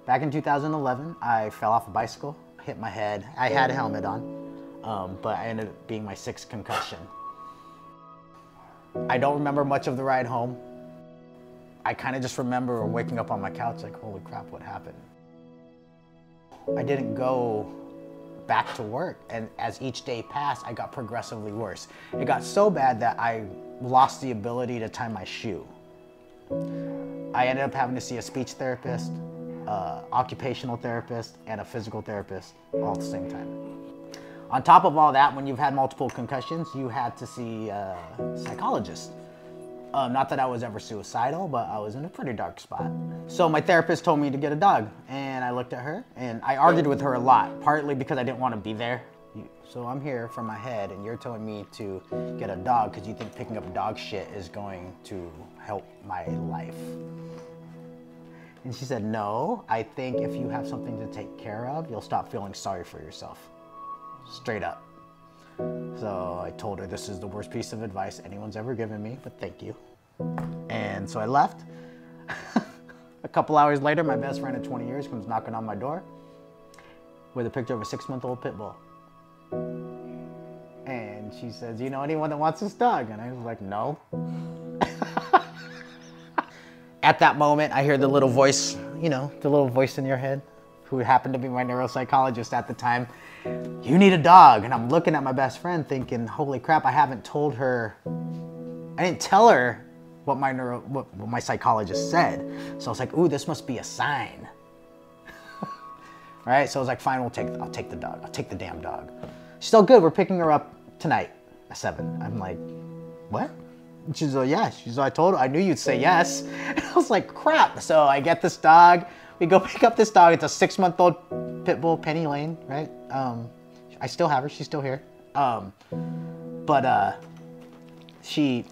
Back in 2011, I fell off a bicycle, hit my head. I had a helmet on, but I ended up being my 6th concussion. I don't remember much of the ride home. I kind of just remember waking up on my couch like, holy crap, what happened? I didn't go back to work, and as each day passed, I got progressively worse. It got so bad that I lost the ability to tie my shoe. I ended up having to see a speech therapist, occupational therapist, and a physical therapist all at the same time. On top of all that, when you've had multiple concussions, you had to see a psychologist. Not that I was ever suicidal, but I was in a pretty dark spot. So my therapist told me to get a dog, and I looked at her, and I argued with her a lot, partly because I didn't want to be there. So I'm here from my head, and you're telling me to get a dog because you think picking up dog shit is going to help my life. And she said, no, I think if you have something to take care of, you'll stop feeling sorry for yourself. Straight up. So I told her this is the worst piece of advice anyone's ever given me, but thank you. And so I left. A couple hours later, my best friend of 20 years comes knocking on my door with a picture of a 6-month-old Pitbull. And she says, you know anyone that wants this dog? And I was like, no. At that moment, I hear the little voice, you know, the little voice in your head, who happened to be my neuropsychologist at the time. You need a dog. And I'm looking at my best friend thinking, holy crap, I haven't told her, I didn't tell her what my psychologist said. So I was like, ooh, this must be a sign. Right? So I was like, fine, I'll take the dog. I'll take the damn dog. She's all good. We're picking her up tonight at 7. I'm like, what? And she's like, yeah. She's like, I told her, I knew you'd say yes. And I was like, crap. So I get this dog. We go pick up this dog. It's a 6-month-old Pitbull, Penny Lane, right? I still have her. She's still here. She...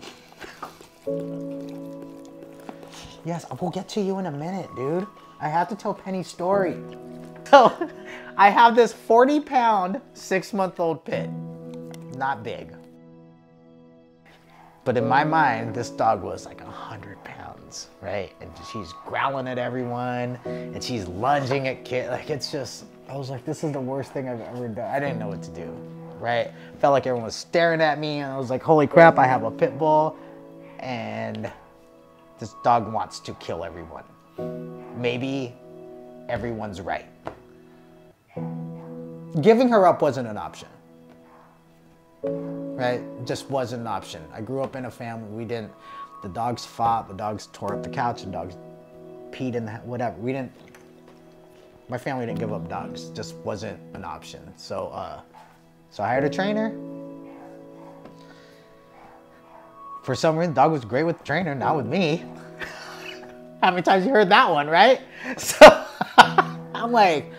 Yes, we'll get to you in a minute, dude. I have to tell Penny's story. So, I have this 40-pound, 6-month-old pit. Not big. But in my mind, this dog was like 100 pounds, right? And she's growling at everyone, and she's lunging at kids. Like, it's just, I was like, this is the worst thing I've ever done. I didn't know what to do, right? Felt like everyone was staring at me, and I was like, holy crap, I have a pit bull, and this dog wants to kill everyone. Maybe everyone's right. Giving her up wasn't an option. Right? Just wasn't an option. I grew up in a family, the dogs fought, the dogs tore up the couch, the dogs peed in the, whatever. My family didn't give up dogs. Just wasn't an option. So I hired a trainer. For some reason, the dog was great with the trainer, not with me. How many times you heard that one, right? So I'm like,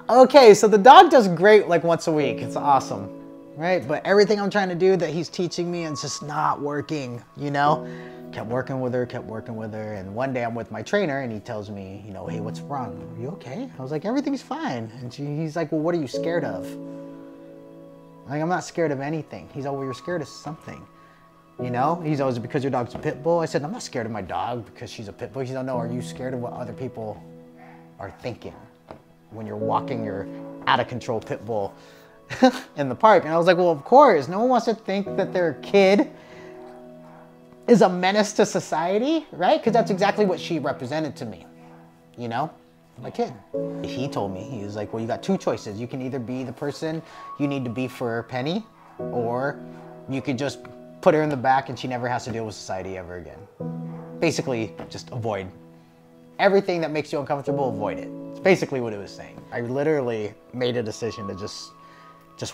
okay, so the dog does great like once a week. It's awesome, right? But everything I'm trying to do that he's teaching me is just not working, you know? Kept working with her. And one day I'm with my trainer and he tells me, you know, hey, what's wrong? Are you okay? I was like, everything's fine. And he's like, well, what are you scared of? I'm like, I'm not scared of anything. He's like, well, you're scared of something. You know, he's always, because your dog's a pit bull. I said, I'm not scared of my dog because she's a pit bull. He's like, no, are you scared of what other people are thinking when you're walking your out of control pit bull in the park? And I was like, well, of course. No one wants to think that their kid is a menace to society, right? Because that's exactly what she represented to me, you know, my kid. He told me, he was like, well, you got 2 choices. You can either be the person you need to be for Penny, or you could just put her in the back and she never has to deal with society ever again. Basically, just avoid everything that makes you uncomfortable, avoid it. It's basically what it was saying. I literally made a decision to just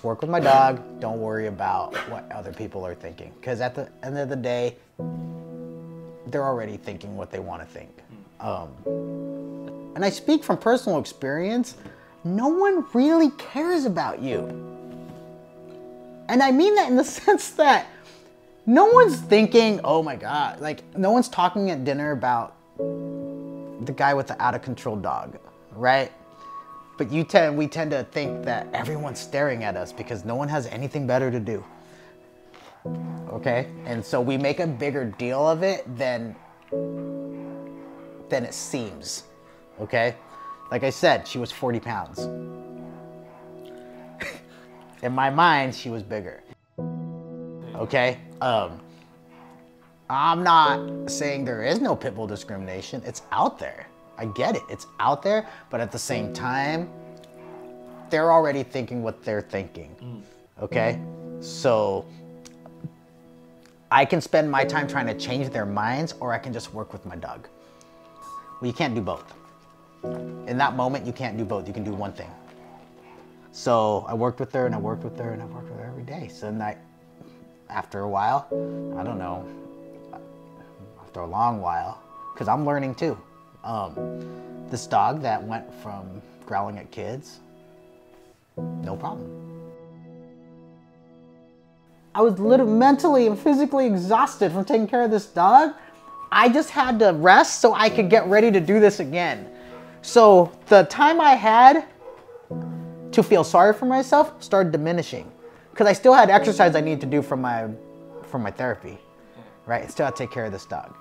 work with my dog. Don't worry about what other people are thinking. Because at the end of the day, they're already thinking what they want to think. And I speak from personal experience. No one really cares about you. And I mean that in the sense that no one's thinking, oh my God, like no one's talking at dinner about the guy with the out of control dog, right? But we tend to think that everyone's staring at us because no one has anything better to do. Okay? And so we make a bigger deal of it than it seems. Okay? Like I said, she was 40 pounds. In my mind, she was bigger. Okay? I'm not saying there is no pit bull discrimination. It's out there. I get it. It's out there, but at the same time, they're already thinking what they're thinking. Okay? So I can spend my time trying to change their minds, or I can just work with my dog. Well, you can't do both. In that moment, you can't do both. You can do one thing. So I worked with her and I worked with her and I worked with her every day. So then after a while, I don't know, after a long while, because I'm learning too. This dog that went from growling at kids, no problem. I was literally mentally and physically exhausted from taking care of this dog. I just had to rest so I could get ready to do this again. So the time I had to feel sorry for myself started diminishing, because I still had exercise I needed to do for my therapy, right? I still had to take care of this dog,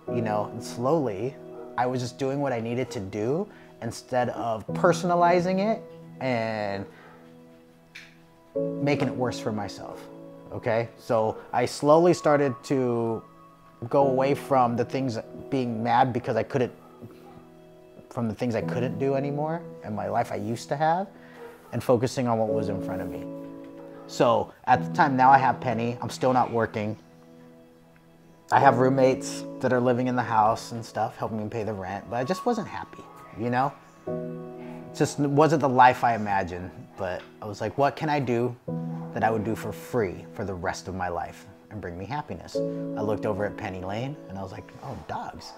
you know. And slowly, I was just doing what I needed to do instead of personalizing it and making it worse for myself. Okay, so I slowly started to go away from the things, being mad because I couldn't, from the things I couldn't do anymore in my life I used to have, and focusing on what was in front of me. So at the time, now I have Penny. I'm still not working. I have roommates that are living in the house and stuff, helping me pay the rent, but I just wasn't happy, you know? It just wasn't the life I imagined, but I was like, what can I do that I would do for free for the rest of my life and bring me happiness? I looked over at Penny Lane and I was like, oh, dogs.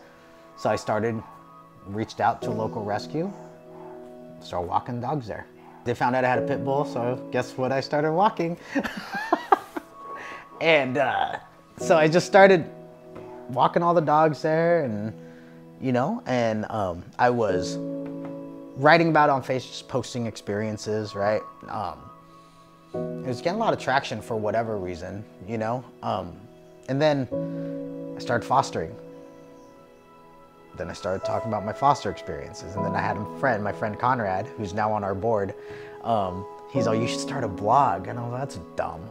So I reached out to a local rescue, started walking dogs there. They found out I had a pit bull, so guess what? I started walking. And so I just started walking all the dogs there, and you know, and I was writing about it on Facebook, just posting experiences, right? It was getting a lot of traction for whatever reason, you know? And then I started fostering. Then I started talking about my foster experiences, and then I had my friend Conrad, who's now on our board. He's like, you should start a blog. And I was like, that's dumb.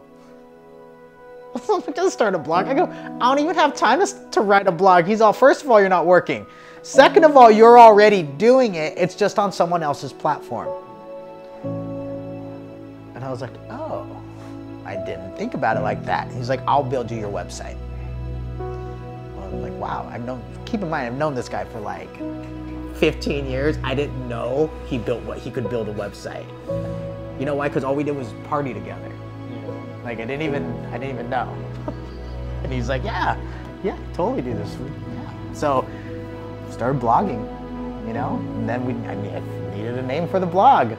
I'm gonna start a blog. I go, I don't even have time to write a blog. He's all, first of all, you're not working. Second of all, you're already doing it. It's just on someone else's platform. And I was like, oh, I didn't think about it like that. He's like, I'll build you your website. I'm like, wow, keep in mind, I've known this guy for like 15 years. I didn't know he could build a website. You know why? Because all we did was party together. Like I didn't even know. And he's like, yeah, totally do this. Yeah. So started blogging, you know, and then I needed a name for the blog.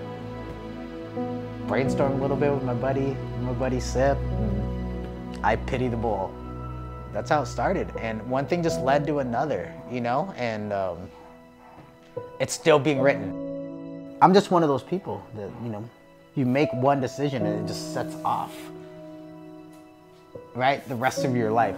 Brainstormed a little bit with my buddy Sip, and I Pity the Bull. That's how it started, and one thing just led to another, you know, and it's still being written. I'm just one of those people that, you know, you make one decision and it just sets off, right, the rest of your life.